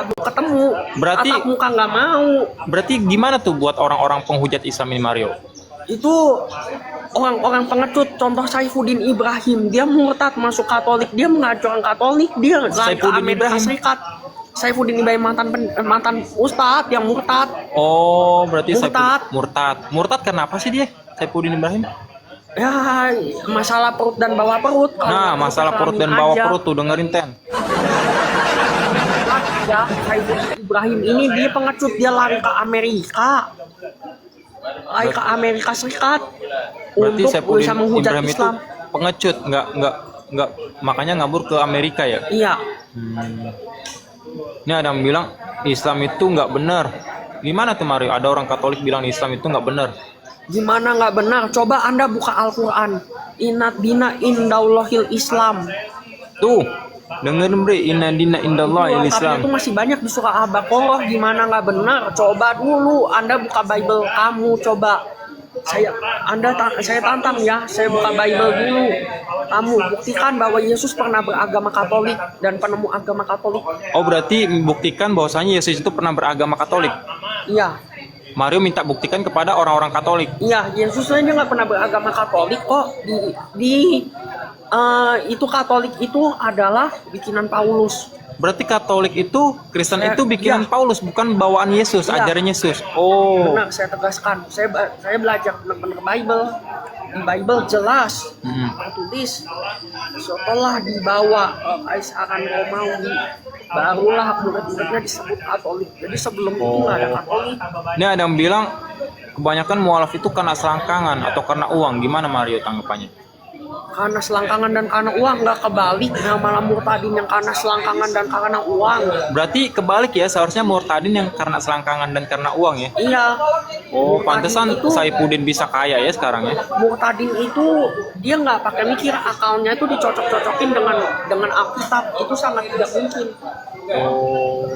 mau ketemu. Berarti tatap muka nggak mau. Berarti gimana tuh buat orang-orang penghujat Islam ini, Mario? Itu orang-orang pengecut. Contoh Saifuddin Ibrahim, dia murtad masuk Katolik, dia mengajak Katolik, dia lari ke Saifuddin Amerika Ibrahim? Serikat. Saifuddin Ibrahim mantan ustadz yang murtad. Oh, berarti Murtad. Murtad kenapa sih dia? Saifuddin Ibrahim? Ya, masalah perut dan bawah perut. Nah, masalah perut dan bawah perut tuh, dengerin Ten. Ya, Saifuddin Ibrahim ini dia pengecut, dia lari ke Amerika. Lari ke Amerika Serikat Berarti untuk Saifuddin bisa menghujat Ibrahim itu Islam. pengecut, nggak makanya ngabur ke Amerika ya? Iya. Ini ada yang bilang Islam itu nggak benar. Gimana tuh Mario? Ada orang Katolik bilang Islam itu nggak benar. Gimana nggak benar? Coba Anda buka Al-Quran. Inat dina indallahil Islam. Tuh, dengerin bre, inna dina indallah Islam. Itu masih banyak di surah Al-Baqarah. Gimana nggak benar? Coba dulu Anda buka Bible kamu, coba. Saya tantang ya, saya buka Bible dulu. Kamu buktikan bahwa Yesus pernah beragama Katolik dan penemu agama Katolik. Oh, berarti membuktikan bahwasanya Yesus itu pernah beragama Katolik. Iya. Mario minta buktikan kepada orang-orang Katolik. Iya, Yesus aja nggak pernah beragama Katolik kok. Itu Katolik itu adalah bikinan Paulus. Berarti Katolik itu, Kristen itu bikinan iya. Paulus, bukan bawaan Yesus, Iya. ajaran Yesus. Oh. Benar, saya tegaskan. Saya belajar benar-benar Bible. Di Bible jelas tertulis setelah dibawa Kaisaran Romawi, barulah murid-muridnya disebut Katolik. Jadi sebelum itu nggak ada Katolik. Ini ada yang bilang kebanyakan mualaf itu karena selangkangan atau karena uang. Gimana Mario tanggapannya? Karena selangkangan dan karena uang, nggak kebalik. Nah, malah murtadin yang karena selangkangan dan karena uang. Berarti kebalik ya, seharusnya murtadin yang karena selangkangan dan karena uang ya. Iya. Oh, pantesan Murtadin itu, Saifuddin bisa kaya ya sekarang ya. Murtadin itu dia nggak pakai mikir, akalnya itu dicocok-cocokin dengan Alkitab. Itu sangat tidak mungkin. Oh,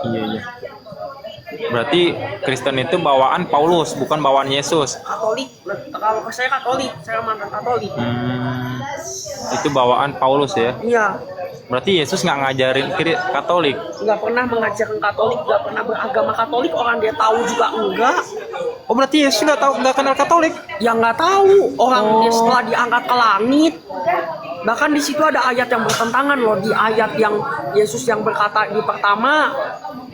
iya. Berarti Kristen itu bawaan Paulus, bukan bawaan Yesus. Katolik, kalau saya Katolik, saya mantan Katolik. Itu bawaan Paulus ya. Iya. Berarti Yesus nggak ngajarin Katolik. Nggak pernah mengajarkan Katolik, nggak pernah beragama Katolik. Orang dia tahu juga enggak. Oh, berarti Yesus nggak kenal Katolik. Ya nggak tahu. Orang dia setelah diangkat ke langit. Bahkan di situ ada ayat yang bertentangan loh. Di ayat yang Yesus yang berkata di pertama,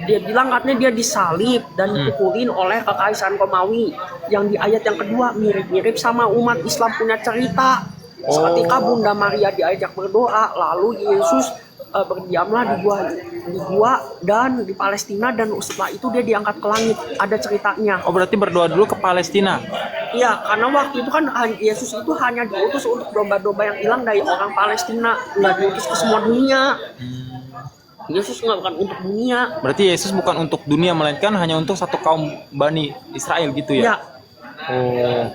dia bilang katanya dia disalib dan dipukulin oleh Kekaisaran Romawi. Yang di ayat yang kedua mirip-mirip sama umat Islam punya cerita. Ketika Bunda Maria diajak berdoa, lalu Yesus berdiamlah di gua dan di Palestina, dan setelah itu dia diangkat ke langit. Ada ceritanya. Oh, berarti berdoa dulu ke Palestina. Iya, karena waktu itu kan Yesus itu hanya diutus untuk domba-domba yang hilang dari orang Palestina, nggak diutus ke semua dunia. Yesus nggak bukan untuk dunia. Berarti Yesus bukan untuk dunia, melainkan hanya untuk satu kaum Bani Israel gitu ya? Ya, Oh,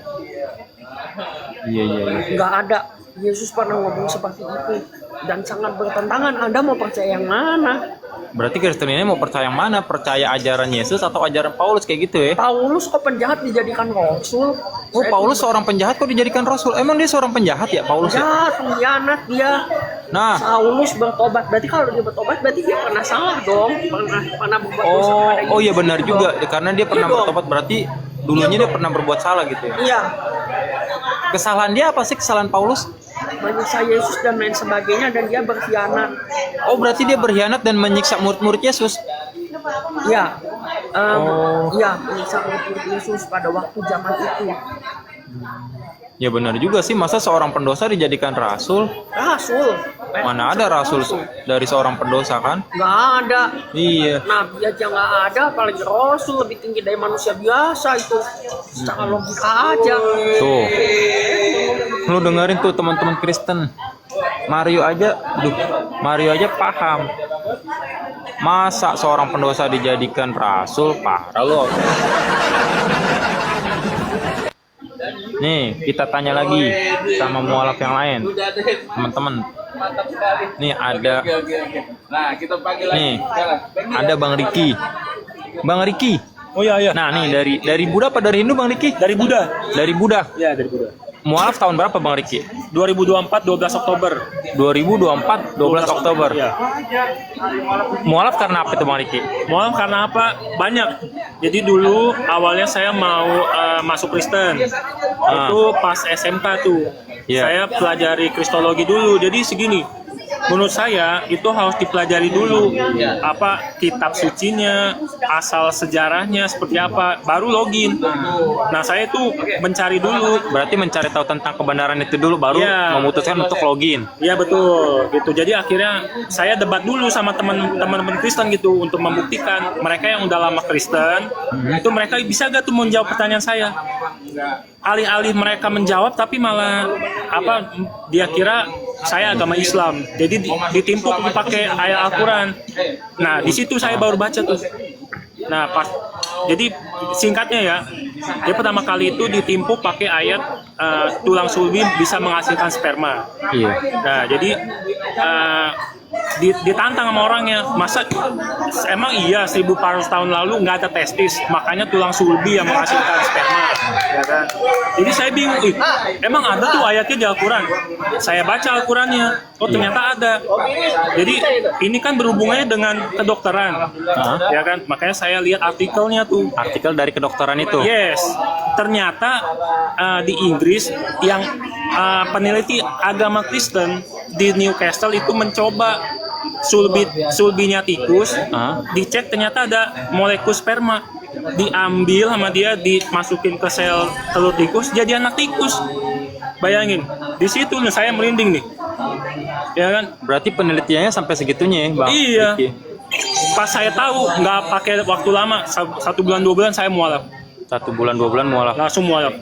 iya. nggak ada. Yesus pernah ngomong seperti itu dan sangat bertentangan. Anda mau percaya yang mana? Berarti Kristen ini mau percaya yang mana? Percaya ajaran Yesus atau ajaran Paulus kayak gitu ya? Paulus kok penjahat dijadikan rasul? Oh, Paulus seorang penjahat kok dijadikan rasul? Emang dia seorang penjahat ya, Paulus ya? Penjahat, pengkhianat dia. Nah, Paulus bertobat. Berarti kalau dia bertobat berarti dia pernah salah dong. Pernah berbuat dosa kepada Yesus. oh iya benar juga, karena dia pernah Iya dong. bertobat, berarti dulunya dia pernah berbuat salah gitu ya? Iya. Kesalahan dia apa sih, kesalahan Paulus? Menyiksa Yesus dan lain sebagainya, dan dia berkhianat. Oh, berarti dia berkhianat dan menyiksa murid-murid Yesus? Iya. Iya, menyiksa murid Yesus pada waktu zaman itu. Ya benar juga sih, masa seorang pendosa dijadikan rasul? Rasul. Mana ada rasul dari seorang pendosa kan? Nggak ada. Iya. Nabi aja nggak ada, apalagi rasul, lebih tinggi dari manusia biasa itu. Secara logika aja. Tuh, lu dengerin tuh teman-teman Kristen. Mario aja paham. Masa seorang pendosa dijadikan rasul? Parah lo. Nih, kita tanya lagi sama mualaf yang lain, teman-teman. Nih ada, Nah, kita panggil lagi. nih ada Bang Riki. Bang Riki. Oh iya. Nah nih dari Buddha apa dari Hindu Bang Riki? Dari Buddha. Dari Buddha. Iya, dari Buddha. mualaf tahun berapa Bang Riki? 2024 12 Oktober. 2024 12 Oktober. Ya. Mualaf karena apa itu Bang Riki? Mualaf karena apa? Banyak. Jadi dulu awalnya saya mau masuk Kristen. Itu pas SMK tuh. Iya. Saya pelajari Kristologi dulu. Jadi segini. Menurut saya itu harus dipelajari dulu apa kitab sucinya, asal sejarahnya seperti apa, baru login. Nah saya tuh mencari dulu. Berarti mencari tahu tentang kebenaran itu dulu baru Iya. memutuskan untuk login. Iya betul gitu. Jadi akhirnya saya debat dulu sama teman-teman Kristen gitu untuk membuktikan mereka yang udah lama Kristen itu mereka bisa gak tuh menjawab pertanyaan saya. Alih-alih mereka menjawab tapi malah apa dia kira saya agama Islam. Jadi ditimpuk pakai ayat Al-Quran. Nah di situ saya baru baca tuh. Nah pas jadi singkatnya ya, dia pertama kali itu ditimpuk pakai ayat tulang sulbi bisa menghasilkan sperma. Iya. Nah jadi ditantang sama orangnya, masa emang iya 1400 tahun lalu nggak ada testis, makanya tulang sulbi yang menghasilkan sperma, ya kan? Jadi saya bingung, emang ada tuh ayatnya di Al-Quran? Saya baca Al-Qurannya, oh ternyata ada. Jadi ini kan berhubungannya dengan kedokteran, ya kan? Makanya saya lihat artikelnya tuh. Artikel dari kedokteran itu. Yes, ternyata di Inggris yang peneliti agama Kristen di Newcastle itu mencoba sulbinya tikus, dicek ternyata ada molekul sperma, diambil sama dia, dimasukin ke sel telur tikus, jadi anak tikus. Bayangin, di situ nih saya merinding nih, ya kan? Berarti penelitiannya sampai segitunya ya, Bang? Iya. Riki? Pas saya tahu nggak pakai waktu lama, 1 bulan 2 bulan saya mualaf, 1 bulan 2 bulan mualaf. langsung mualaf.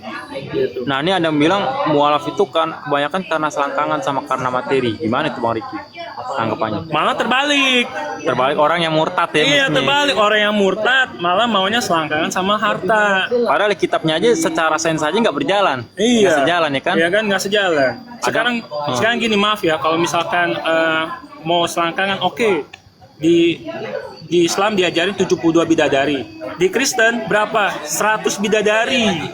Nah ini ada yang bilang mualaf itu kan kebanyakan karena selangkangan sama karena materi. Gimana itu Bang Riki? Tanggapannya? Malah terbalik. Terbalik orang yang murtad ya. Iya maksudnya. terbalik, orang yang murtad malah maunya selangkangan sama harta. Padahal kitabnya aja secara sains aja nggak berjalan. Iya. Nggak sejalan ya kan? Iya kan nggak sejalan. Sekarang gini, maaf ya kalau misalkan mau selangkangan, oke. Di Islam diajarin 72 bidadari. Di Kristen berapa? 100 bidadari.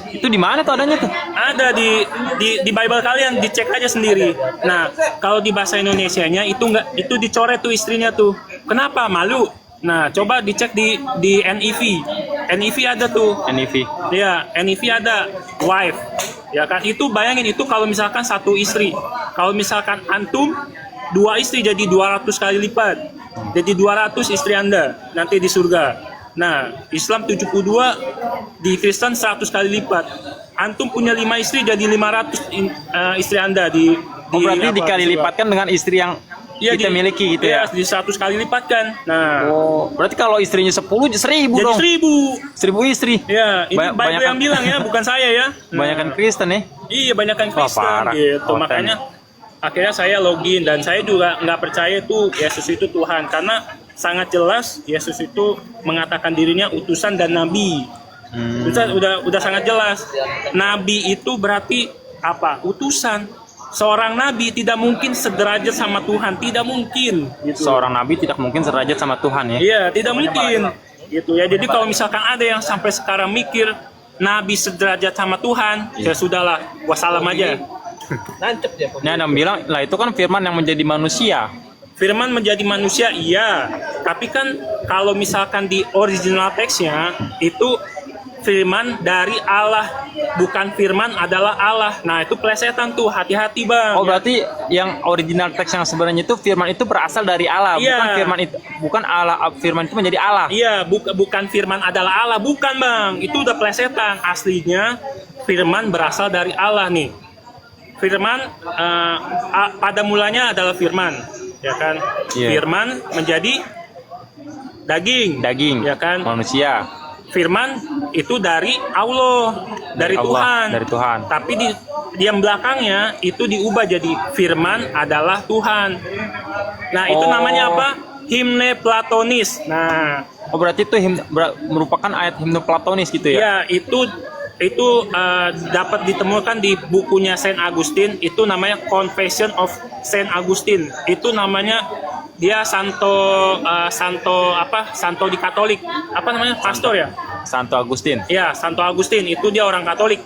Itu di mana tuh adanya tuh? Ada di Bible kalian, dicek aja sendiri. Nah, kalau di bahasa Indonesianya itu dicoret tuh istrinya tuh. Kenapa? Malu. Nah, coba dicek di NIV. NIV ada tuh. NIV. Ya, NIV ada wife. Ya kan, itu bayangin itu kalau misalkan satu istri. Kalau misalkan antum 2 istri jadi 200 kali lipat. Jadi 200 istri Anda nanti di surga. Nah, Islam 72, di Kristen 100 kali lipat. Antum punya 5 istri jadi 500 istri Anda di berarti dikali lipatkan dengan istri yang kita miliki gitu ya. Di 100 kali lipat kan. Nah, berarti kalau istrinya 10 1000 jadi dong. 1000 istri. Ya, ini Bible yang bilang ya, bukan saya ya. Kebanyakan Kristen ya. Iya, banyakan Kristen parah. gitu. Konten. Makanya akhirnya saya login dan saya juga nggak percaya tuh Yesus itu Tuhan, karena sangat jelas Yesus itu mengatakan dirinya utusan dan nabi. Udah sangat jelas. Nabi itu berarti apa? Utusan. Seorang nabi tidak mungkin sederajat sama Tuhan, tidak mungkin. Gitu. Seorang nabi tidak mungkin sederajat sama Tuhan ya. Iya, tidak mungkin. Gitu ya. Jadi kalau misalkan ada yang sampai sekarang mikir nabi sederajat sama Tuhan, ya sudahlah, wassalam aja. Ini ada yang bilang, lah itu kan firman yang menjadi manusia. Firman menjadi manusia, iya. Tapi kan kalau misalkan di original teksnya itu firman dari Allah, bukan firman adalah Allah. Nah itu plesetan tuh, hati-hati bang. Oh berarti yang original teks yang sebenarnya itu firman itu berasal dari Allah, Iya. bukan firman itu, bukan Allah, firman itu menjadi Allah. Iya, bukan firman adalah Allah, bukan bang. Itu udah plesetan. Aslinya firman berasal dari Allah nih. Firman pada mulanya adalah firman, ya kan? Yeah. Firman menjadi daging, ya kan? Manusia. Firman itu dari Allah, dari Allah, Tuhan. dari Tuhan. Tapi di yang belakangnya itu diubah jadi firman adalah Tuhan. Nah, itu namanya apa? Himne Platonis. Nah, berarti itu merupakan ayat himne Platonis gitu ya? Ya, itu dapat ditemukan di bukunya Saint Augustine. Itu namanya Confession of Saint Augustine. Itu namanya dia santo di Katolik. Apa namanya? Pastor ya? Santo Agustin. Ya, Santo Agustin itu dia orang Katolik.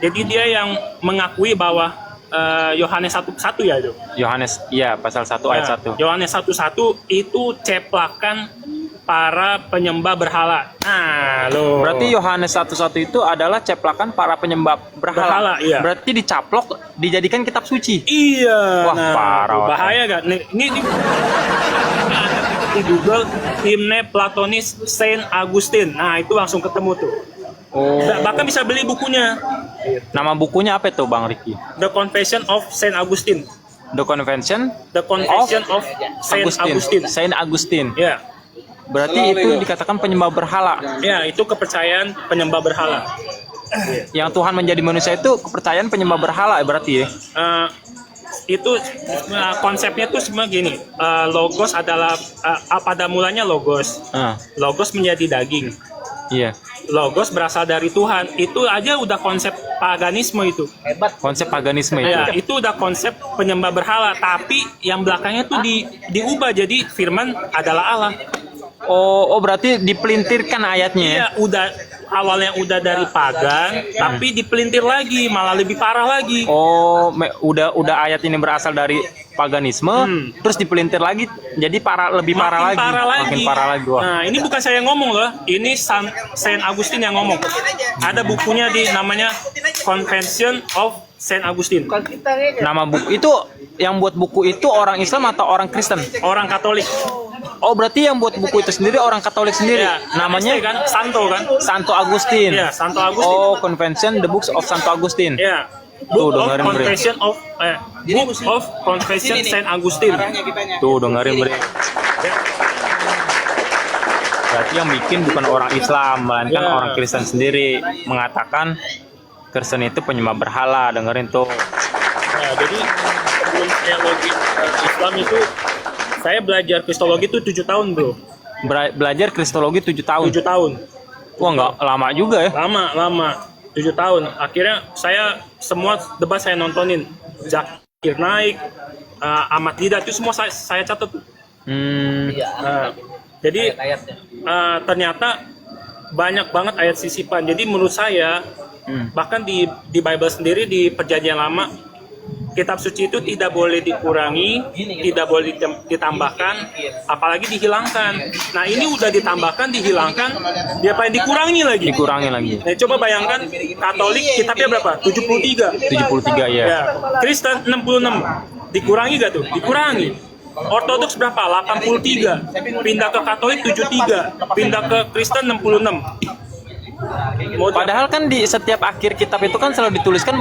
Jadi dia yang mengakui bahwa Yohanes 1:1 ya itu. Yohanes, iya pasal 1 ayat 1. Yohanes 1:1 itu ceplakan para penyembah berhala. Nah, loh. Berarti Yohanes 1:1 itu adalah ceplakan para penyembah berhala. Berhala, iya. Berarti dicaplok, dijadikan kitab suci. Iya. Wah, parah. Bahaya gak? Ini di Google himne Platonis Saint Augustine. Nah, itu langsung ketemu tuh. Oh. Bahkan bisa beli bukunya. Nama bukunya apa itu Bang Ricky? The Confession of Saint Augustine. The Convention The Confession of Saint Augustine. Saint Augustine. Ya. Berarti itu dikatakan penyembah berhala. Ya, itu kepercayaan penyembah berhala. Yang Tuhan menjadi manusia itu kepercayaan penyembah berhala ya berarti ya. Itu konsepnya tuh sebenarnya gini. Logos adalah pada mulanya logos. Logos menjadi daging. Iya. Logos berasal dari Tuhan. Itu aja udah konsep paganisme itu. Konsep paganisme itu. Ya, itu udah konsep penyembah berhala. Tapi yang belakangnya tuh diubah jadi firman adalah Allah. Oh, berarti dipelintirkan ayatnya ya? Iya, awalnya udah dari pagan, tapi dipelintir lagi, malah lebih parah lagi. Oh, udah ayat ini berasal dari paganisme, terus dipelintir lagi, jadi lebih parah lagi. Makin parah lagi. Wah. Nah, ini bukan saya yang ngomong loh, ini Saint Augustine yang ngomong. Ada bukunya namanya Confession of Saint Augustine. Nama buku itu, yang buat buku itu orang Islam atau orang Kristen? Orang Katolik. Oh, berarti yang buat buku itu sendiri orang Katolik sendiri. Ya, namanya kan Santo kan? Santo Agustin. Iya, Santo Agustin. Oh, Convention the Books of Santo Agustin. Iya. Tuh, Book of dengerin, Confession of Book of Confession Saint Augustine. Tuh, dengerin, Bre. Berarti yang bikin bukan orang Islam, melainkan orang Kristen sendiri mengatakan Kristen itu penyembah berhala. Dengerin tuh. Nah, jadi sebelum teologi Islam itu saya belajar Kristologi itu 7 tahun, Bro. Belajar Kristologi 7 tahun. 7 tahun. Wah, nggak lama juga ya? Lama. 7 tahun. Akhirnya saya semua debat saya nontonin. Zakir Naik, Ahmad Didat itu semua saya catat. Jadi ternyata banyak banget ayat sisipan. Jadi menurut saya bahkan di Bible sendiri di Perjanjian Lama kitab suci itu tidak boleh dikurangi, tidak boleh ditambahkan, apalagi dihilangkan. Nah, ini udah ditambahkan, dihilangkan, dia pengen dikurangi lagi. Dikurangi lagi. Nah, coba bayangkan Katolik kitabnya berapa? 73. 73 ya. Ya. Kristen 66. Dikurangi gak tuh? Dikurangi. Ortodoks berapa? 83. Pindah ke Katolik 73. Pindah ke Kristen 66. Padahal kan di setiap akhir kitab itu kan selalu dituliskan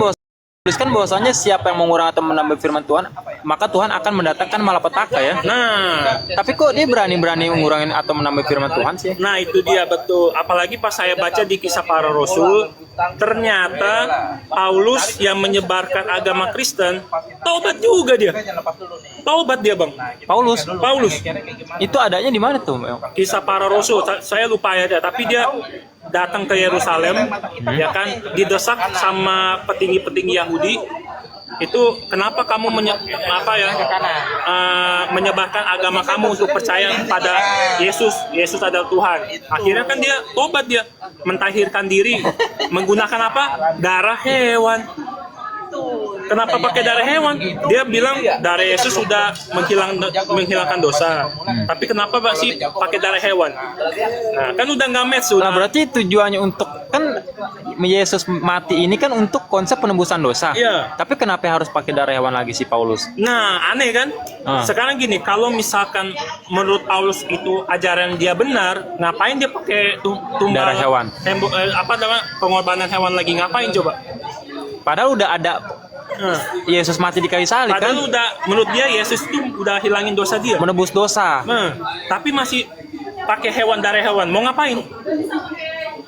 bahwasanya siapa yang mengurangi atau menambah firman Tuhan, maka Tuhan akan mendatangkan malapetaka ya. Nah, tapi kok dia berani mengurangi atau menambah firman Tuhan sih? Nah, itu dia betul. Apalagi pas saya baca di Kisah Para Rasul, ternyata Paulus yang menyebarkan agama Kristen, taubat juga dia. Taubat dia, Bang. Paulus. Itu adanya di mana tuh? Kisah Para Rasul, saya lupa ya, tapi dia datang ke Yerusalem, ya kan, didesak sama petinggi-petinggi Yahudi. Itu kenapa kamu menyebarkan agama kamu untuk percaya pada Yesus adalah Tuhan. Akhirnya kan dia tobat, dia mentahirkan diri menggunakan apa? Darah hewan. Kenapa pakai darah hewan? Dia bilang darah Yesus sudah menghilangkan dosa. Tapi kenapa sih pakai darah hewan? Nah, kan udah nggak match sudah. Nah, berarti tujuannya untuk kan Yesus mati ini kan untuk konsep penebusan dosa. Iya. Tapi kenapa harus pakai darah hewan lagi si Paulus? Nah, aneh kan? Sekarang gini, kalau misalkan menurut Paulus itu ajaran dia benar, ngapain dia pakai tumbal darah hewan? Pengorbanan hewan lagi ngapain coba? Padahal udah ada Yesus mati di kayu salib kan? Padahal menurut dia Yesus itu udah hilangin dosa dia. Menebus dosa. Tapi masih pakai darah hewan. Mau ngapain?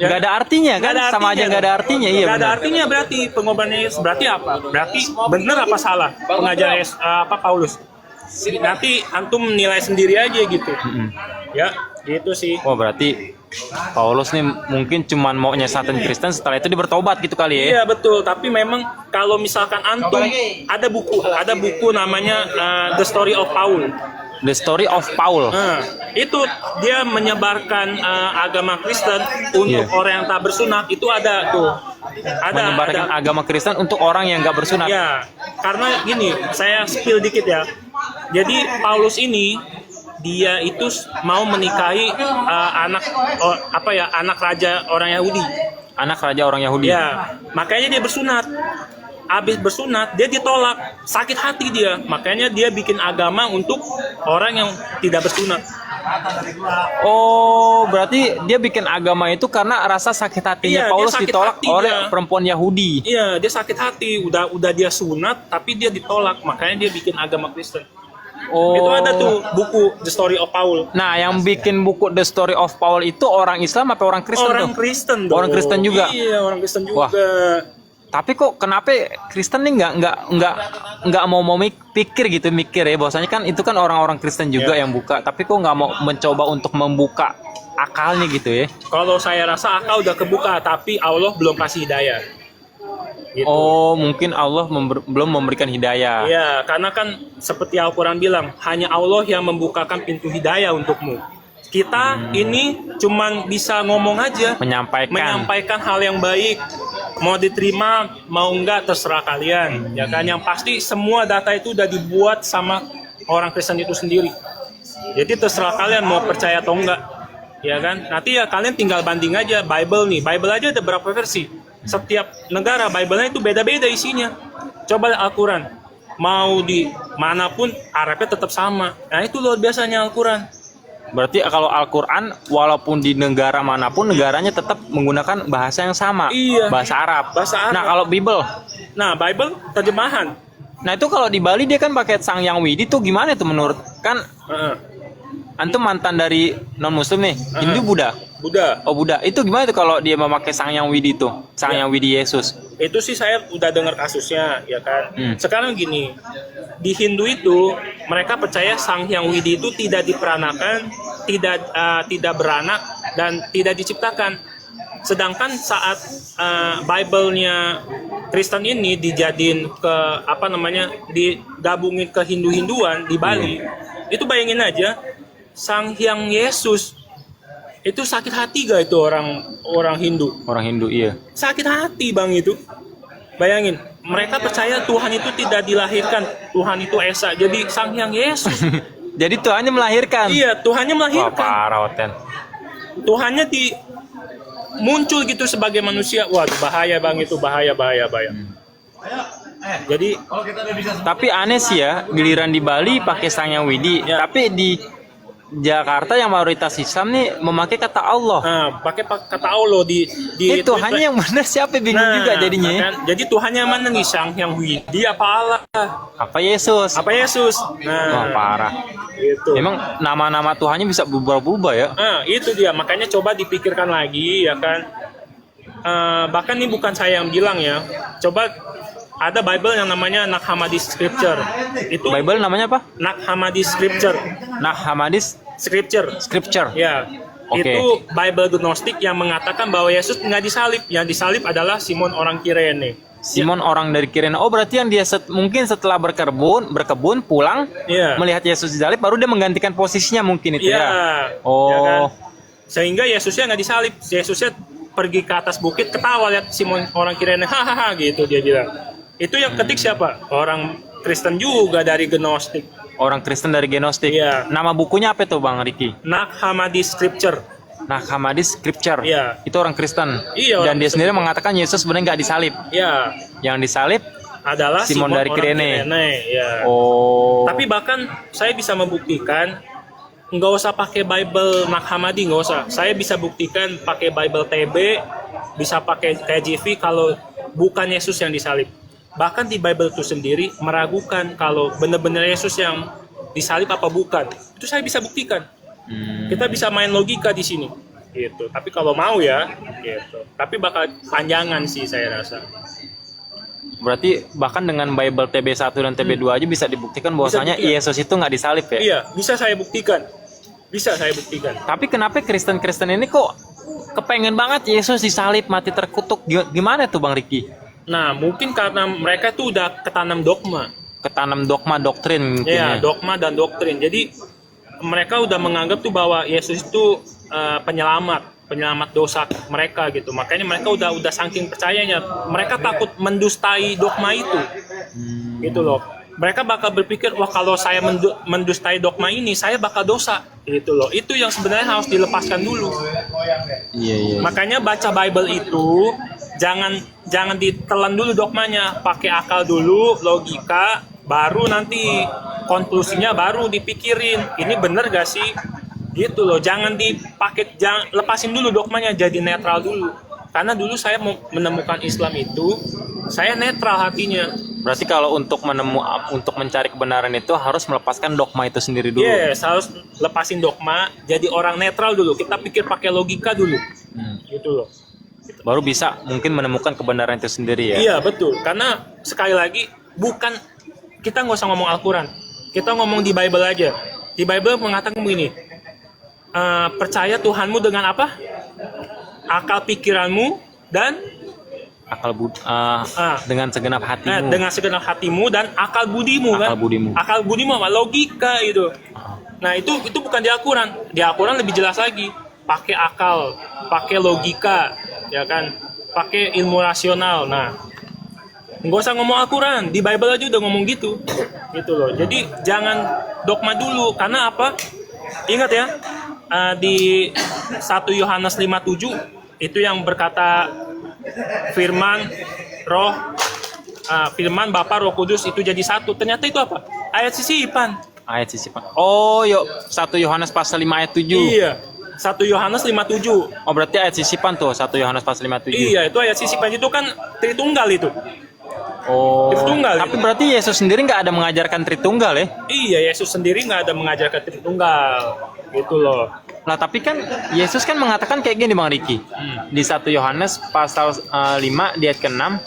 Ya. Gak ada artinya kan? Sama aja gak ada artinya. Iya. Gak ada artinya berarti pengorbanan Yesus. Berarti apa? Berarti bener apa salah pengajaran Paulus? Nanti antum nilai sendiri aja gitu. Ya, gitu sih. Oh, berarti Paulus nih mungkin cuman mau nyesatin Kristen, setelah itu dia bertobat gitu kali ya? Iya betul, tapi memang kalau misalkan antum ada buku namanya The Story of Paul. The Story of Paul. Itu dia menyebarkan agama Kristen untuk orang yang tak bersunat. Itu ada tuh menyebarkan agama Kristen untuk orang yang nggak bersunat. Ya, karena gini, saya spill dikit ya. Jadi Paulus ini dia itu mau menikahi anak raja orang Yahudi. Anak raja orang Yahudi. Ya, makanya dia bersunat. Habis bersunat dia ditolak, sakit hati dia. Makanya dia bikin agama untuk orang yang tidak bersunat. Oh, berarti dia bikin agama itu karena rasa sakit hatinya Iya, Paulus dia sakit ditolak hati oleh dia. perempuan Yahudi. Iya, dia sakit hati. Udah dia sunat, tapi dia ditolak. Makanya dia bikin agama Kristen. Oh. Itu ada tuh buku The Story of Paul. Nah, yang bikin buku The Story of Paul itu orang Islam apa orang Kristen Orang tuh? Kristen dong. Orang Kristen juga? Iya, orang Kristen juga. Wah. Tapi kok kenapa Kristen nih nggak mau mikir ya, bahwasanya kan itu kan orang-orang Kristen juga yang buka, tapi kok nggak mau mencoba untuk membuka akalnya gitu ya? Kalau saya rasa akal udah kebuka, tapi Allah belum kasih hidayah. Gitu. Oh, mungkin Allah belum memberikan hidayah. Iya, karena kan seperti Al-Quran bilang, hanya Allah yang membukakan pintu hidayah untukmu. Kita ini cuman bisa ngomong aja, menyampaikan hal yang baik. Mau diterima, mau enggak terserah kalian. Ya kan, yang pasti semua data itu udah dibuat sama orang Kristen itu sendiri. Jadi terserah kalian mau percaya atau enggak. Ya kan? Nanti ya kalian tinggal banding aja Bible nih. Bible aja ada berapa versi? Setiap negara Bible-nya itu beda-beda isinya. Coba Al-Quran. Mau di manapun Arabnya tetap sama. Nah, itu luar biasanya Al-Quran. Berarti kalau Al-Quran walaupun di negara manapun negaranya tetap menggunakan bahasa yang sama. Iya. Bahasa Arab. Bahasa Arab. Nah, kalau Bible. Nah, Bible terjemahan. Nah, itu kalau di Bali dia kan pakai Sang Hyang Widi tuh gimana tuh menurut? Kan antum mantan dari non muslim nih, Hindu Buddha. Buddha. Oh, Buddha. Itu gimana tuh kalau dia memakai Sang Hyang Widi tuh? Sang Hyang Widi Yesus. Itu sih saya udah dengar kasusnya, ya kan. Sekarang gini, di Hindu itu mereka percaya Sang Hyang Widi itu tidak diperanakan, tidak beranak dan tidak diciptakan. Sedangkan saat Bible-nya Kristen ini digabungin ke Hindu-Hinduan di Bali, itu bayangin aja Sang Hyang Yesus itu sakit hati gak itu orang Hindu? Orang Hindu, iya. Sakit hati bang itu. Bayangin, mereka percaya Tuhan itu tidak dilahirkan, Tuhan itu esa. Jadi Sang Hyang Yesus. Jadi Tuhannya melahirkan. Iya, Tuhannya Wah, melahirkan. parah, Oten. Tuhannya muncul gitu sebagai manusia. Waduh, bahaya bang itu, bahaya. Jadi, Tapi aneh sih ya, giliran di Bali pakai Sang Hyang Widi, Ya. tapi di Jakarta yang mayoritas Islam nih memakai kata Allah. nah, pakai kata Allah di Tuhannya yang mana siapa bingung juga jadinya. makanya, jadi Tuhannya mana nih, Sang Hyang Widi apa Allah? Apa Yesus? Apa Yesus? Wah, parah. Gitu. Emang nama-nama Tuhannya bisa berubah-ubah ya? Nah, itu dia. Makanya coba dipikirkan lagi, ya kan. Bahkan ini bukan saya yang bilang ya. Coba ada Bible yang namanya Nag Hammadi Scripture. Itu Bible namanya apa? Nag Hammadi Scripture. Nah, Hamadis Scripture. Scripture. Ya. Oke. Itu Bible Gnostik yang mengatakan bahwa Yesus nggak disalib. Yang disalib adalah Simon orang Kirene. Simon orang dari Kirene. Oh, berarti yang dia mungkin setelah berkebun pulang Iya. melihat Yesus disalib baru dia menggantikan posisinya mungkin itu Iya. ya. Oh. Ya kan? Sehingga Yesusnya nggak disalib. Yesusnya pergi ke atas bukit, ketawa lihat Simon orang Kirene. Hahaha gitu dia bilang. Itu yang ketik siapa? Orang Kristen juga dari Gnostik. Orang Kristen dari Gnostik. Iya. Nama bukunya apa tuh Bang Riki? Nag Hammadi Scripture. Nah, Hamadis Scripture. Iya. Itu orang Kristen. Iya, orang Dan dia Kristen. sendiri mengatakan Yesus sebenarnya nggak disalib. Ya, Yang disalib adalah Simon dari orang Kirene. Ya. Oh. Tapi bahkan saya bisa membuktikan nggak usah pakai Bible Nag Hammadi, nggak usah. Saya bisa buktikan pakai Bible TB, bisa pakai KJV kalau bukan Yesus yang disalib. Bahkan di Bible itu sendiri meragukan kalau benar-benar Yesus yang disalib apa bukan. Itu saya bisa buktikan. Kita bisa main logika di sini. Gitu. Tapi kalau mau ya, gitu. Tapi bakal panjangan sih saya rasa. Berarti bahkan dengan Bible TB1 dan TB2 aja bisa dibuktikan bahwasanya buktikan. Yesus itu nggak disalib ya? Iya, bisa saya buktikan. Bisa saya buktikan. Tapi kenapa Kristen-Kristen ini kok kepengen banget Yesus disalib mati terkutuk? Gimana tuh Bang Riki? Nah, mungkin karena mereka tuh udah ketanam dogma. Ketanam dogma doktrin mungkin Ya, ya. dogma dan doktrin. Jadi mereka udah menganggap tuh bahwa Yesus itu penyelamat. penyelamat dosa mereka gitu. Makanya mereka udah saking percayanya, mereka takut mendustai dogma itu. Gitu loh. Mereka bakal berpikir, wah kalau saya mendustai dogma ini, saya bakal dosa. Gitu loh. Itu yang sebenarnya harus dilepaskan dulu. Iya. Makanya baca Bible itu jangan ditelan dulu dogmanya, pakai akal dulu, logika, baru nanti konklusinya baru dipikirin. Ini bener gak sih? Gitu loh. Jangan lepasin dulu dogmanya, jadi netral dulu. Karena dulu saya menemukan Islam itu, saya netral hatinya. Berarti kalau untuk mencari kebenaran itu harus melepaskan dogma itu sendiri dulu. Yes, harus lepasin dogma, jadi orang netral dulu. Kita pikir pakai logika dulu. Gitu loh. Baru bisa mungkin menemukan kebenaran itu sendiri ya. Iya, betul. Karena sekali lagi kita nggak usah ngomong Al-Quran. Kita ngomong di Bible aja. Di Bible mengatakan begini, percaya Tuhanmu dengan apa? Akal pikiranmu dan dengan segenap hatimu. dengan segenap hatimu dan akal budimu kan. Akal budimu apa? Logika itu. Nah, itu bukan di Al-Quran. Di Al-Quran lebih jelas lagi. Pakai akal, pakai logika, ya kan? Pakai ilmu rasional. Nah, nggak usah ngomong Al-Quran. Di Bible aja udah ngomong gitu. Gitu loh. Jadi jangan dogma dulu. Karena apa? Ingat ya, di 1 Yohanes 5:7 itu yang berkata firman Bapa Roh Kudus itu jadi satu. Ternyata itu apa? Ayat sisipan. Oh, yuk 1 Yohanes pasal 5 ayat 7. Iya. 1 Yohanes 5:7. Oh, berarti ayat sisipan tuh 1 Yohanes pasal 5:7. Iya, itu ayat sisipan itu kan Tritunggal itu. Oh. Tritunggal. Tapi berarti Yesus sendiri nggak ada mengajarkan Tritunggal ya? Iya, Yesus sendiri nggak ada mengajarkan Tritunggal. Gitu loh. Nah, tapi kan Yesus kan mengatakan kayak gini Bang Riki. Di 1 Yohanes pasal 5 di ayat ke-6,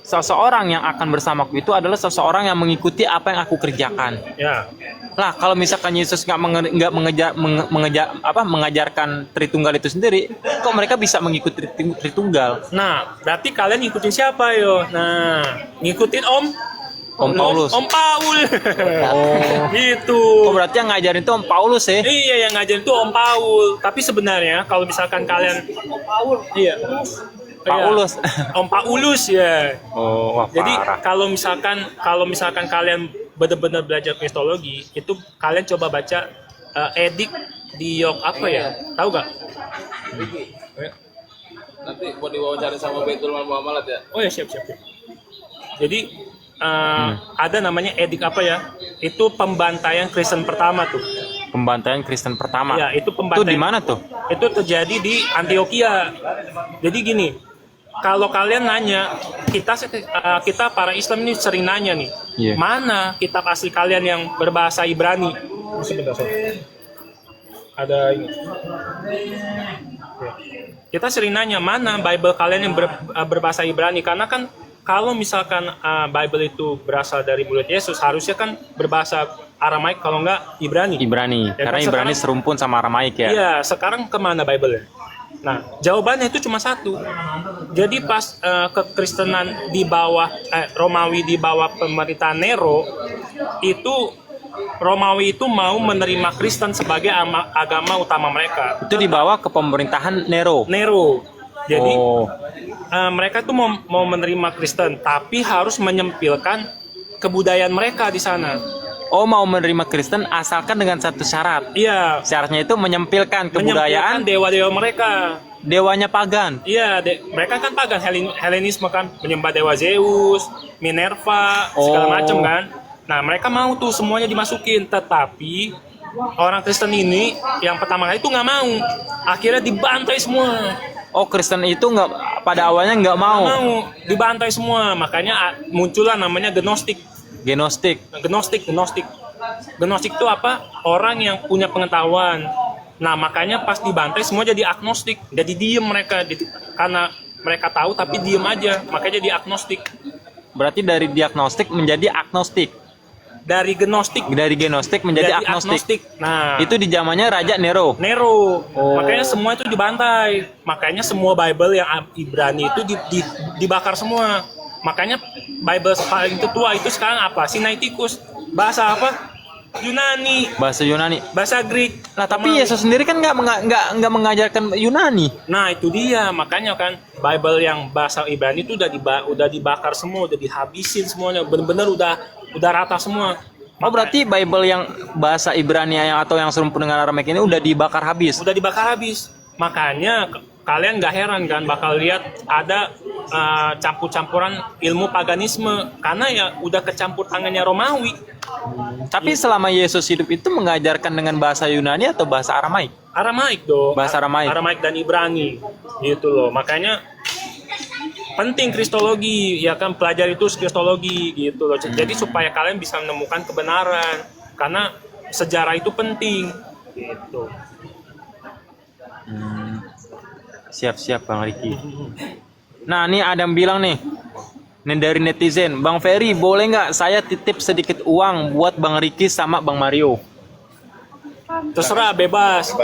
seseorang yang akan bersamaku itu adalah seseorang yang mengikuti apa yang aku kerjakan. Ya. Lah, kalau misalkan Yesus nggak mengajarkan Tritunggal itu sendiri, kok mereka bisa mengikuti Tritunggal? Nah, berarti kalian ngikutin siapa yo? Nah, ngikutin Om Paulus. Om Paul. Oh. Gitu. Oh, berarti yang ngajarin itu Om Paulus ya? Iya, yang ngajarin itu Om Paul. Tapi sebenarnya kalau misalkan kalian Iya. Paulus. Iya. Om Paulus ya. Oh, wah, Jadi parah. kalau misalkan kalian benar-benar belajar kristologi, itu kalian coba baca edik di York apa ya? Tahu gak? Nanti mau diwawancara sama Baitul Muamalat ya. Oh ya, siap. Jadi ada namanya edik apa ya? Itu pembantaian Kristen pertama tuh. Pembantaian Kristen pertama. Iya, itu Itu pembantaian. di mana tuh? Itu terjadi di Antioquia. Jadi gini, kalau kalian nanya, kita para Islam ini sering nanya nih, Iya. mana kitab asli kalian yang berbahasa Ibrani? Sebentar, ada ini. Kita sering nanya, mana Bible kalian yang berbahasa Ibrani? Karena kan kalau misalkan Bible itu berasal dari mulut Yesus, harusnya kan berbahasa Aramaik, kalau enggak Ibrani. Ibrani. Ya Karena kan, Ibrani sekarang- serumpun sama Aramaik ya. Iya, sekarang kemana Bible-nya? Nah, jawabannya itu cuma satu. Jadi pas kekristenan di bawah Romawi di bawah pemerintahan Nero, itu Romawi itu mau menerima Kristen sebagai agama utama mereka. Itu dibawa ke pemerintahan Nero. Jadi Oh. mereka tuh mau menerima Kristen, tapi harus menyempilkan kebudayaan mereka di sana. Oh, mau menerima Kristen asalkan dengan satu syarat. Iya, Syaratnya itu menyempilkan kebudayaan dewa-dewa mereka. dewanya pagan. Iya, mereka kan pagan, Helenisme kan, menyembah dewa Zeus, Minerva, segala Oh. macam kan. Nah, mereka mau tuh semuanya dimasukin, tetapi orang Kristen ini yang pertama kali itu nggak mau, akhirnya dibantai semua. Oh, Kristen itu nggak pada awalnya nggak mau. Mau dibantai semua, makanya muncullah namanya Gnostik. Gnostik. Gnostik itu apa? Orang yang punya pengetahuan. Nah, makanya pas dibantai semua jadi agnostik, jadi diem mereka, karena mereka tahu tapi diem aja, makanya jadi agnostik. Berarti dari diagnostik menjadi agnostik. Dari Gnostik Dari genostik menjadi agnostik. Nah, Itu di zamannya Raja Nero. Oh. Makanya semua itu dibantai. Makanya semua Bible yang Ibrani itu dibakar semua. Makanya Bible paling tua itu sekarang apa? Sinaiticus. Bahasa apa? Yunani, Bahasa Yunani. bahasa Greek. Nah, tapi Yesus sendiri kan nggak mengajarkan Yunani. Nah itu dia, makanya kan Bible yang bahasa Ibrani itu udah dibakar semua, udah dihabisin semuanya, bener-bener udah rata semua. Oh, berarti Bible yang bahasa Ibrani atau yang serumpun dengan Aramaik ini udah dibakar habis. Udah dibakar habis. Makanya kalian gak heran kan bakal lihat ada campur-campuran ilmu paganisme karena ya udah kecampur tangannya Romawi. Tapi selama Yesus hidup itu mengajarkan dengan bahasa Yunani atau bahasa Aramaik? Aramaik dong. Bahasa Aramaik. Aramaik dan Ibrani. Gitu loh. Makanya penting kristologi, ya kan, pelajari itu kristologi gitu loh. Jadi supaya kalian bisa menemukan kebenaran karena sejarah itu penting gitu. Siap-siap Bang Riki. Nah, ini ada yang bilang nih dari netizen, Bang Ferry boleh nggak saya titip sedikit uang buat Bang Riki sama Bang Mario? Terserah, bebas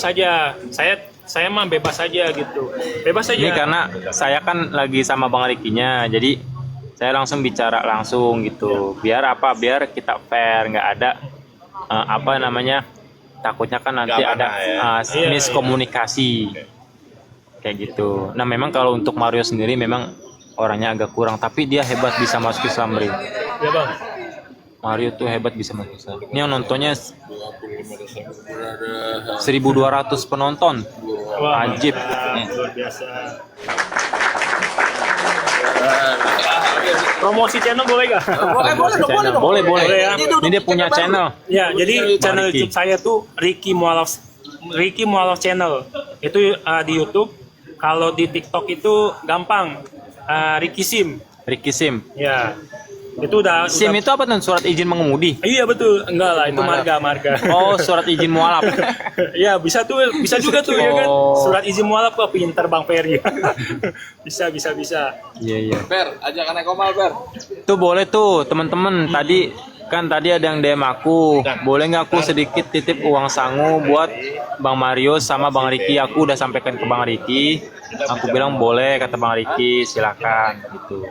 aja. Saya mah bebas aja gitu. Bebas aja. Ini karena saya kan lagi sama Bang Rikinya, jadi saya langsung bicara langsung gitu. Biar apa? Biar kita fair, nggak ada apa namanya, takutnya kan nanti Nggak ada mana ya. miskomunikasi kayak gitu. Nah, memang kalau untuk Mario sendiri memang orangnya agak kurang, tapi dia hebat bisa masuk Islam, Bro. Ya bang. Mario tuh hebat bisa masuk Islam. Ini yang nontonnya 25 Desember 1.200 penonton. Wah, Ajib. luar biasa. Promosi channel boleh gak? Boleh. Boleh ya. Ini dia punya channel. Ya, jadi channel Ricky. YouTube saya tuh Ricky Mualaf Channel. Itu di YouTube. Kalau di TikTok itu gampang. Ricky Sim. Ricky Sim. Ya. Itu udah SIM itu apa tuh? Surat izin mengemudi? Iya betul. Enggak lah, itu marga. Oh, surat izin mualaf. Ya, bisa juga tuh ya kan. Oh. Surat izin mualaf kok pinter Bang Ferry. bisa. Iya. Fer, ajak anak Komal, Fer. Tuh boleh tuh, teman-teman. Tadi ada yang DM aku. Boleh nggak aku sedikit titip uang sangu buat Bang Mario sama Bang Riki? Aku udah sampaikan ke Bang Riki. Aku bilang boleh, kata Bang Riki, silakan gitu.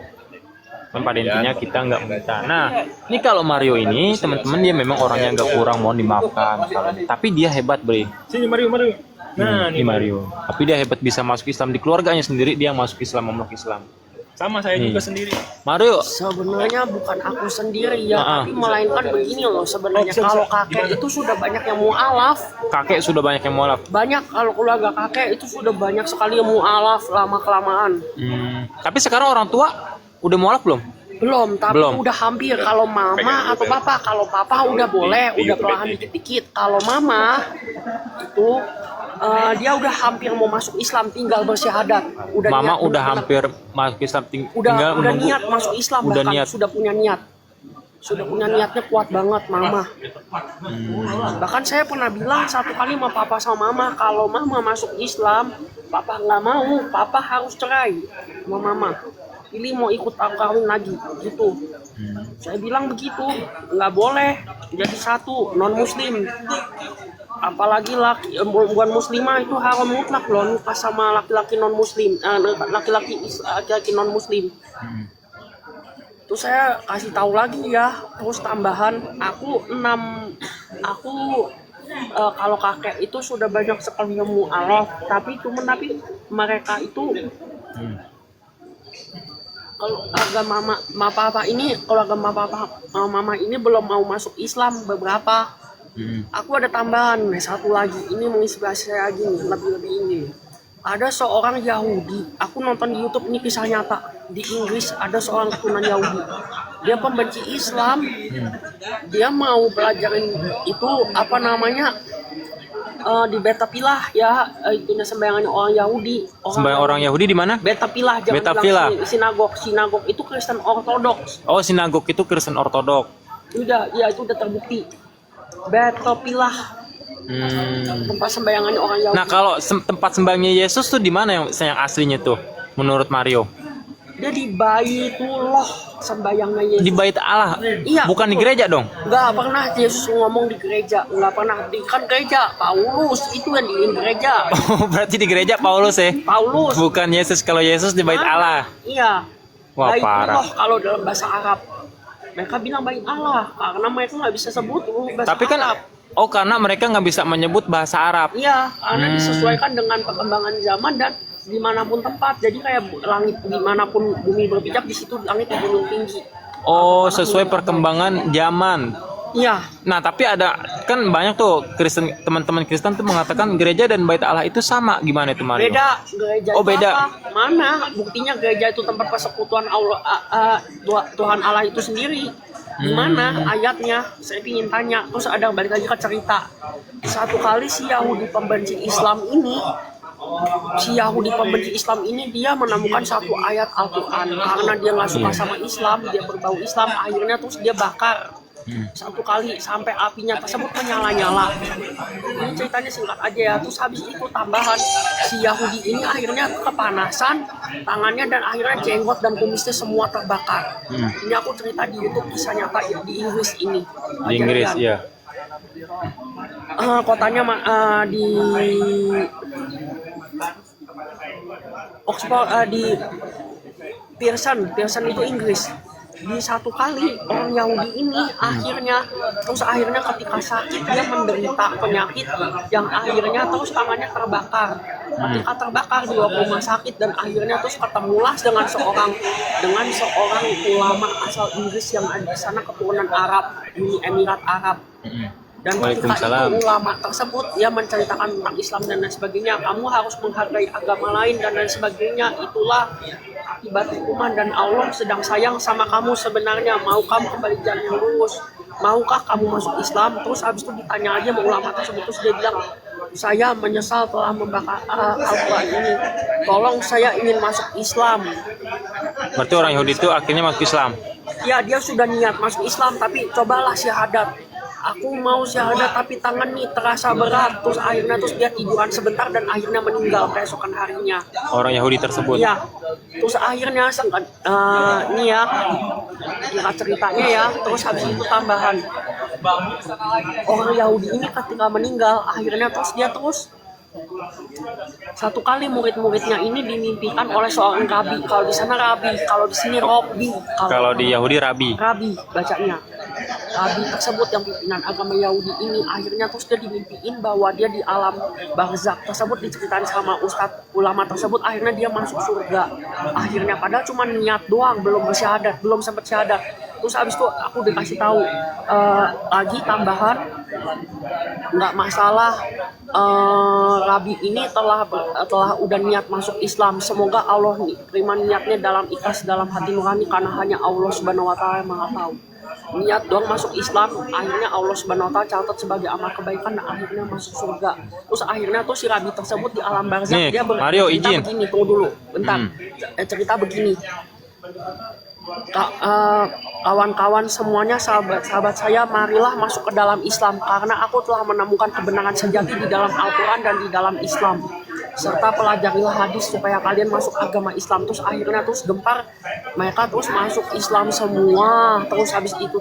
Kan pada intinya kita nggak minta. Nah, ini kalau Mario ini teman-teman dia memang orangnya agak kurang, mohon dimaafkan. Tapi dia hebat, Bre. Sini Mario. Nah, Ini Mario. Tapi dia hebat bisa masuk Islam, di keluarganya sendiri dia masuk Islam, memeluk Islam. sama saya juga sendiri. Mario, Sebenarnya bukan aku sendiri ya, tapi melainkan begini loh. Sebenarnya kalau kakek itu sudah banyak yang mualaf. kakek sudah banyak yang mualaf. Banyak kalau keluarga kakek itu sudah banyak sekali yang mualaf lama kelamaan. Tapi sekarang orang tua udah mualaf belum? Belum, tapi Belum. udah hampir. Kalau mama atau papa, kalau papa udah boleh, udah perlahan dikit-dikit. Kalau mama itu dia udah hampir mau masuk Islam, tinggal bersyahadat. Mama niat udah bener-bener. hampir masuk Islam, udah tinggal menunggu. niat masuk Islam, Udah bahkan niat. sudah punya niatnya kuat banget mama. Bahkan saya pernah bilang satu kali sama papa sama mama, kalau mama masuk Islam, papa nggak mau, papa harus cerai sama mama. Pilih mau ikut kawin lagi gitu. Saya bilang begitu, nggak boleh jadi satu non muslim. Apalagi bukan muslimah itu haram mutlak loh, nikah sama laki-laki non muslim, laki-laki non muslim. Terus saya kasih tahu lagi ya, terus tambahan aku kalau kakek itu sudah banyak sekali yang mualaf, tapi mereka itu kalau agama mama ini belum mau masuk Islam beberapa. Aku ada tambahan satu lagi, ini menginspirasi saya lagi nih, lebih ini. Ada seorang Yahudi, aku nonton di YouTube, ini kisah nyata. Di Inggris ada seorang keturunan Yahudi, dia pembenci Islam. Dia mau belajarin itu di Betapilah ya, itunya sembayangannya orang Yahudi. Sembahyang orang Yahudi di mana? Betapilah, jangan Betapilah. bilang sinagog itu Kristen Ortodoks. Oh, sinagog itu Kristen Ortodok. Itu udah terbukti. Betapilah, tempat sembayangannya orang Yahudi. Nah, kalau tempat sembahyangnya Yesus tuh di mana yang aslinya tuh menurut Mario? Dia di Baitullah sembayangnya Yesus. Di Bait Allah. Iya, Bukan di betul. gereja dong. Nggak pernah Yesus ngomong di gereja, nggak pernah. Kan gereja Paulus itu yang di gereja. Oh, berarti di gereja Paulus ya? Paulus. Bukan Yesus. Kalau Yesus di Bait Allah. Iya. Wah, Baitullah parah. kalau dalam bahasa Arab. Mereka bilang bait Allah karena mereka nggak bisa sebut bahasa Tapi kan Arab. karena mereka nggak bisa menyebut bahasa Arab. Iya, karena disesuaikan dengan perkembangan zaman dan dimanapun tempat. Jadi kayak langit dimanapun bumi berpijak, di situ langit di gunung tinggi. Oh, sesuai perkembangan zaman. Iya, Nah, tapi ada kan banyak tuh Kristen, teman-teman Kristen tuh mengatakan gereja dan bait Allah itu sama. Gimana itu, Mario? beda gereja. Oh, itu beda. apa? Mana buktinya gereja itu tempat persekutuan Allah, Tuhan Allah itu sendiri. Di mana ayatnya? Saya ingin tanya. Terus ada balik lagi ke cerita. Satu kali si Yahudi pembenci Islam ini dia menemukan satu ayat Al-Quran karena dia nggak suka sama Islam, dia berbau Islam, akhirnya terus dia bakar satu kali sampai apinya tersebut menyala-nyala. Ini ceritanya singkat aja ya. Terus habis itu tambahan si Yahudi ini akhirnya kepanasan tangannya dan akhirnya jenggot dan kumisnya semua terbakar. Ini aku cerita di YouTube, kisah nyata di Inggris ini. Di Inggris, Kejadian. ya. Kotanya di Oxford, di Pearson itu Inggris. Di satu kali orang Yahudi ini akhirnya ketika sakit dia menderita penyakit yang akhirnya terus tangannya terbakar. Ketika terbakar dibawa ke rumah sakit dan akhirnya terus ketemulah dengan seorang ulama asal Inggris yang ada di sana, keturunan Arab, Uni Emirat Arab. Dan ketika Waalaikumsalam. itu ulama tersebut dia menceritakan tentang Islam dan lain sebagainya, kamu harus menghargai agama lain dan lain sebagainya, itulah akibat hukuman dan Allah sedang sayang sama kamu sebenarnya, mau kamu kembali jalan yang lurus, maukah kamu masuk Islam? Terus habis itu ditanya aja sama ulama tersebut, terus dia bilang, saya menyesal telah membakar Al-Quran ini, tolong saya ingin masuk Islam. Berarti orang Yahudi itu akhirnya masuk Islam. Ya, dia sudah niat masuk Islam tapi cobalah syahadat. Aku mau syahadat tapi tangan nih terasa berat. Terus akhirnya dia tiduran sebentar dan akhirnya meninggal keesokan harinya. Orang Yahudi tersebut. Iya. Terus akhirnya nih ya, ceritanya ya. Terus habis itu tambahan, orang Yahudi ini ketika meninggal akhirnya dia satu kali murid-muridnya ini dimimpikan oleh seorang rabi. Kalau di sana rabi, kalau di sini robbi. Kalau di Yahudi rabi. Rabi bacanya. Rabi tersebut yang pimpinan agama Yahudi ini akhirnya dia dimimpiin bahwa dia di alam barzakh tersebut, diceritain sama ustadz ulama tersebut, akhirnya dia masuk surga. Akhirnya padahal cuma niat doang, belum bersyahadat, belum sempat syahadat. Terus habis itu aku dikasih tahu lagi tambahan, nggak masalah, Rabi ini telah udah niat masuk Islam. Semoga Allah terima niatnya dalam ikhlas, dalam hati nurani, karena hanya Allah Subhanahu Wa Taala yang Maha Tahu. Niat doang masuk Islam, akhirnya Allah Subhanahu Wa Taala catat sebagai amal kebaikan dan akhirnya masuk surga. Terus akhirnya si Rabi tersebut di alam barzakh dia Mario, izin. begini, tunggu dulu, bentar. Cerita begini. Kawan-kawan semuanya, sahabat saya, marilah masuk ke dalam Islam karena aku telah menemukan kebenaran sejati di dalam Al-Quran dan di dalam Islam, serta pelajarilah hadis supaya kalian masuk agama Islam. Terus akhirnya gempar, mereka masuk Islam semua. Terus habis itu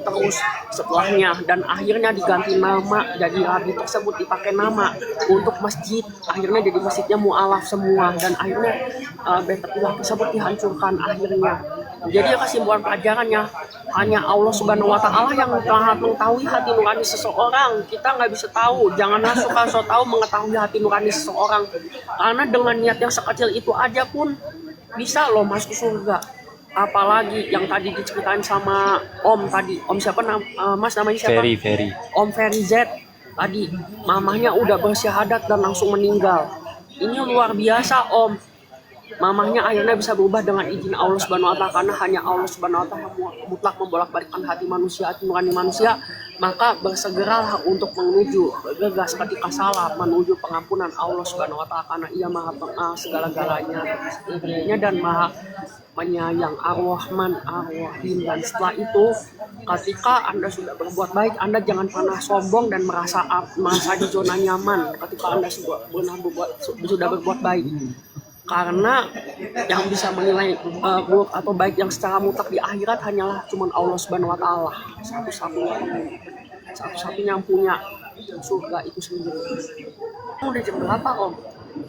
setelahnya dan akhirnya diganti nama, jadi Rabi tersebut dipakai nama untuk masjid, akhirnya jadi masjidnya mu'alaf semua dan akhirnya Baitullah tersebut dihancurkan akhirnya. Jadi kesimpulan pelajarannya, hanya Allah Subhanahu Wa Taala yang telah mengetahui hati nurani seseorang. Kita nggak bisa tahu. Janganlah suka so tahu mengetahui hati nurani seseorang, karena dengan niat yang sekecil itu aja pun bisa loh masuk surga. Apalagi yang tadi diceritain sama Om tadi, Om siapa Mas namanya siapa? Ferry. Om Ferry Z tadi, mamahnya udah bersyahadat dan langsung meninggal. Ini luar biasa Om. Mamahnya akhirnya bisa berubah dengan izin Allah Subhanahu Wa Taala, karena hanya Allah Subhanahu Wa Taala mutlak membolak-balikkan hati manusia, hati nurani manusia. Maka bersegeralah untuk bergegas ketika salah menuju pengampunan Allah Subhanahu Wa Taala, karena Ia Maha segala-galanya dan Maha penyayang, Ar-Rahman, Ar-Rahim. Dan setelah itu, ketika Anda sudah berbuat baik, Anda jangan pernah sombong dan merasa di zona nyaman ketika Anda sudah berbuat baik. Karena yang bisa menilai buruk atau baik yang secara mutlak di akhirat hanyalah cuman Allah Subhanahu Wa Taala, satu-satunya yang punya surga itu sendiri. Udah jam berapa Om?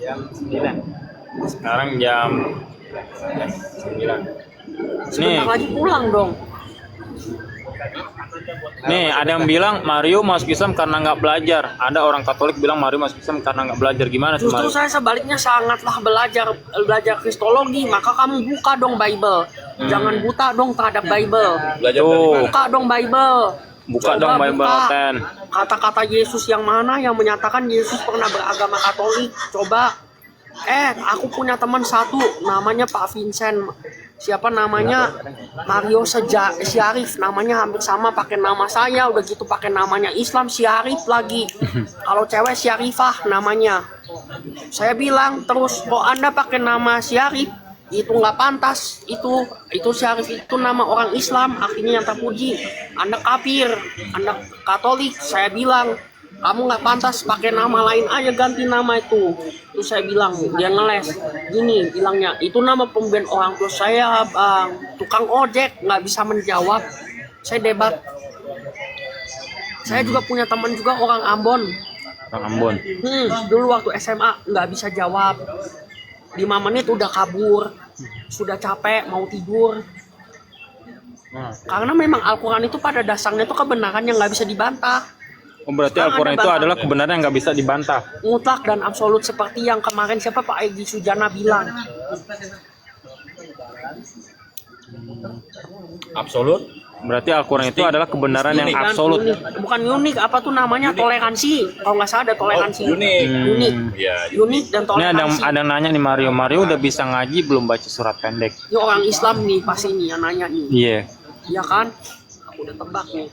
Jam 9. Sekarang jam 9. Sebentar lagi pulang dong. Nih, ada yang bilang Mario masuk Islam karena nggak belajar. Ada orang Katolik bilang Mario masuk Islam karena nggak belajar. Gimana tuh Justru Mario? saya sebaliknya sangatlah belajar Kristologi, maka kamu buka dong Bible. Jangan buta dong terhadap Bible. Belajar dari Tuh, mana? Buka dong Bible. buka Coba dong Bible buka. Ten. Kata-kata Yesus yang mana yang menyatakan Yesus pernah beragama Katolik? Coba. Aku punya teman satu namanya Pak Vincent. Siapa namanya? Mario Syarif. Namanya hampir sama pakai nama saya. Udah gitu pakai namanya Islam Syarif lagi. Kalau cewek Syarifah namanya. Saya bilang terus, kok Anda pakai nama Syarif? Itu nggak pantas. Itu Syarif itu nama orang Islam, artinya yang terpuji. Anda kafir, Anda Katolik. Saya bilang kamu nggak pantas pakai nama lain aja, ganti nama itu. Terus saya bilang, dia ngeles gini bilangnya, itu nama pemberian orang tua saya bang. Tukang ojek nggak bisa menjawab. Saya debat. Saya juga punya teman juga orang Ambon. Orang Ambon. Dulu waktu SMA nggak bisa jawab. 5 menit udah kabur. Sudah capek mau tidur. Karena memang Al-Quran itu pada dasarnya itu kebenaran yang nggak bisa dibantah. Oh, berarti Nah, Al-Quran ada itu bantah. adalah kebenaran yang nggak bisa dibantah. Mutlak dan absolut seperti yang kemarin siapa Pak Egy Sujana bilang. Absolut. Berarti Al-Quran itu adalah kebenaran yang Dan absolut. unik. Bukan unik, apa tuh namanya, toleransi. Kalau nggak salah ada toleransi. Unik. Unik. Iya. Unik dan Ini toleransi. ada yang nanya nih Mario. Mario udah bisa ngaji belum baca surat pendek? Ini orang Islam nih pasti nih yang nanya nih. Iya. Iya kan? Aku udah tebak nih.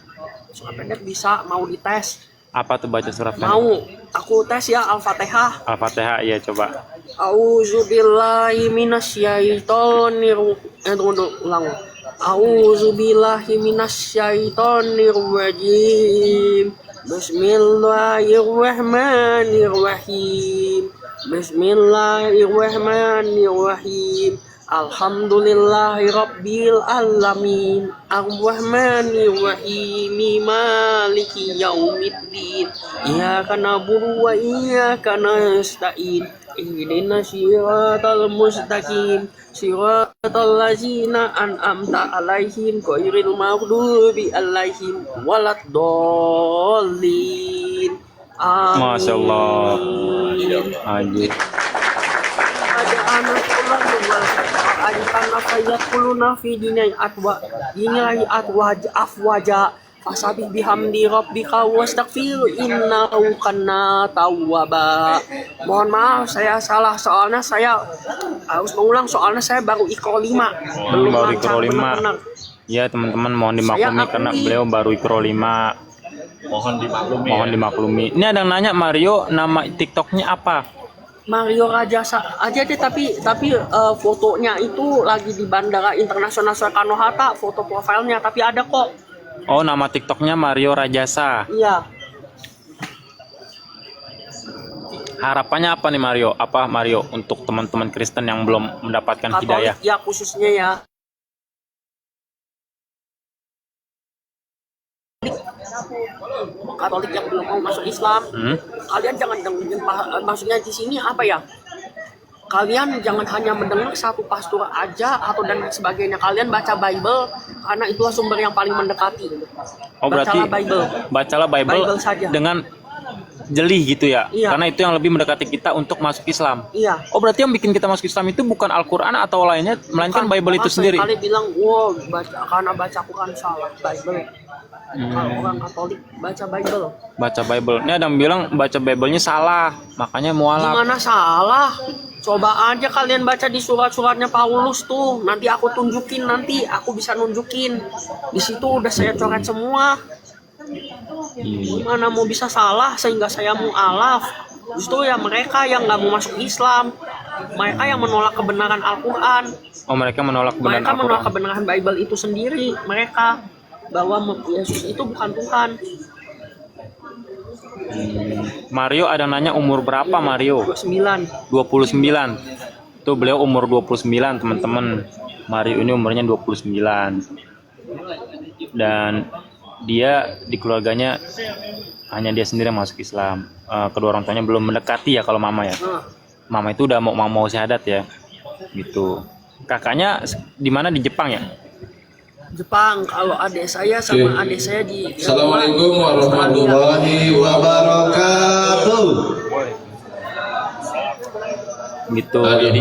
Surat pendek bisa, mau dites. Apa tuh baca surat pendek? Mau. Aku tes ya Al-Fatihah. Al-Fatihah, iya coba. A'udzubillahi minasyaitonir tunggu ulang. A'udzubillahi minasyaitonir rajim. Bismillahirrahmanirrahim. Bismillahirrahmanirrahim. Alhamdulillahi rabbil alamin. Ar-Rahmanir-Rahim. Maliki yaumiddin. Iyyaka na'budu wa iyyaka nasta'in. Ihdinas siratal mustaqim. Siratal ladzina an'amta 'alaihim ghairil maghdubi 'alaihim waladdallin. Amin. Masya Allah. Anjir. Ada anak pulang karena saya kuluna fi dinai atwa dinai afwaja fasabi bihamdi rabbika wastaghfir innahu kana tawwaba. Mohon maaf saya salah, soalnya saya harus mengulang, soalnya saya baru Iqra 5 belum Baru lancar Iqra 5. benar-benar. Ya teman-teman mohon dimaklumi Saya karena akui. beliau baru Iqra 5. Mohon dimaklumi. Mohon dimaklumi. Ini ada yang nanya Mario, nama TikToknya apa? Mario Rajasa aja deh, tapi fotonya itu lagi di Bandara Internasional Soekarno Hatta, foto profilnya, tapi ada kok. Oh, nama TikToknya Mario Rajasa. Iya. Harapannya apa nih Mario? Apa Mario untuk teman-teman Kristen yang belum mendapatkan hidayah? Katolik ya khususnya ya. Katolik yang belum mau masuk Islam, kalian jangan dengerin, maksudnya di sini apa ya? Kalian jangan hanya mendengar satu pastor aja atau dan sebagainya. Kalian baca Bible karena itulah sumber yang paling mendekati. Oh, berarti Bacalah Bible. Bible saja. dengan jeli gitu ya? Iya. Karena itu yang lebih mendekati kita untuk masuk Islam. Iya. Oh, berarti yang bikin kita masuk Islam itu bukan Al-Quran atau lainnya, melainkan Bible itu sendiri. Kalian bilang, wow, karena baca Quran salah. Bible. Kalau orang Katolik baca Bible. Baca Bible. Ini ada yang bilang baca Bible-nya salah, makanya mualaf. Gimana salah? Coba aja kalian baca di surat-suratnya Paulus tuh. Nanti aku tunjukin, nanti aku bisa nunjukin. Di situ udah saya coret semua. Iya. Gimana mau bisa salah sehingga saya mu'alaf? Justru ya mereka yang nggak mau masuk Islam. Mereka yang menolak kebenaran Al-Quran. Oh, mereka menolak kebenaran Mereka menolak Al-Quran. kebenaran Bible itu sendiri. Mereka bahwa Yesus itu bukan Tuhan. Mario ada nanya umur berapa Mario? 29. 29. Tuh beliau umur 29 teman-teman. Mario ini umurnya 29. Dan dia di keluarganya hanya dia sendiri yang masuk Islam. Kedua orang tuanya belum mendekati ya kalau mama ya. Mama itu udah mau syahadat ya. Gitu. Kakaknya di mana, di Jepang ya? Jepang. Kalau adik saya sama adik saya di Assalamualaikum warahmatullahi wabarakatuh. Gitu. Ada Jadi